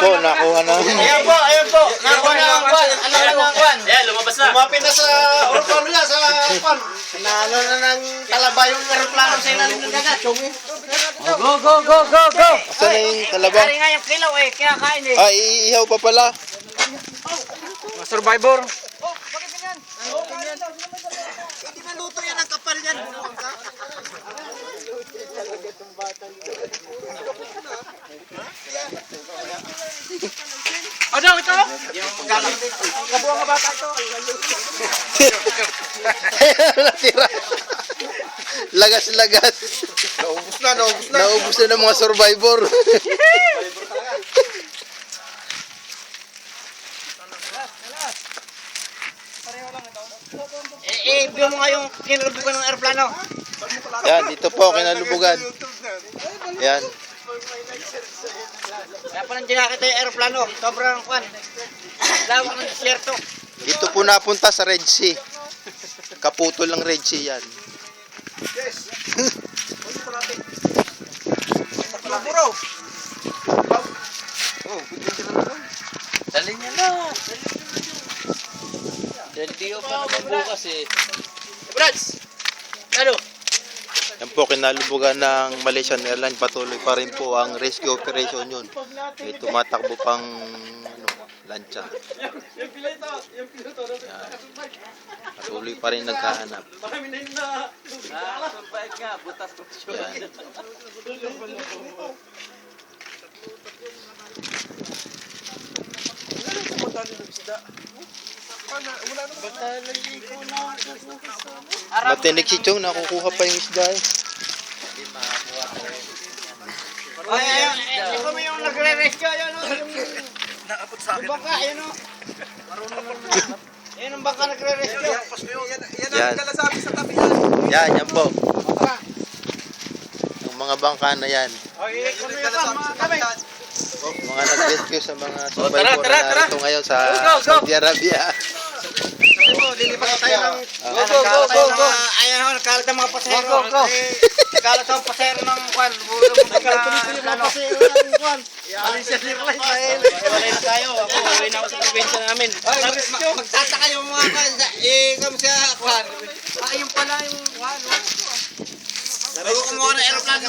po, nakuha na. Ayan po. Nakuha na ang kwan. Ano na ang kwan? Ayan, lumabas na. Lumapit na sa aeroplano niya, sa kwan. Naano na ng talaba yung aeroplano sa ilalim ng dagat. Go! Asan na yung kalabang? Kaya nga yung kilaw eh, kaya kain eh. Ay, iihaw pa pala. Survivor. Hindi maluto yan ang kapal yan. Ano ito? Kabuang nga bata ito. Natira. Lagas. Naubos na. Naubos na ng mga survivor. View mo nga yung kinalubugan ng aeroplano. Yan, dito po, kinalubugan. Yan. Kaya pa nang dinakita yung aeroplano. Sobrang kwan. Lawak ng desierto. Dito po napunta sa Red Sea. Kaputol ng Red Sea yan. Puro. Dali niya na. LTO pa naman bukas eh. Brats! Ano? Yan po, kinalubugan ng Malaysian Airlines. Patuloy pa rin po ang rescue operation yun. May tumatakbo pang lancha. Yan. Patuloy pa rin nagkahanap. Baik nga, butas ko siya. Yan. Matinig si Chong, nakukuha pa yung isda eh. Ito mo yung nagre-rescue. Ayan o. Yung bangka, ayan o. Ayan ang bangka nagre-rescue. Yan. Yan po. Yung mga bangka na yan. Mga nag-rescue sa mga survivor na narito ngayon sa Saudi Arabia. Lilipat tayo ng... Ayan o, nagkalat ang mga pasahero. Nagkalat ang pasahero ng kwan. Nagkalat ang pasahero ng kwan. Alicia Airlines. Iwalay na tayo. Ako, uwi na ako sa probinsya namin. Magtataka yung mga kwan. Kamo siya kwan. Ayun pala yung kwan. Bago kumuha ng aeroplano.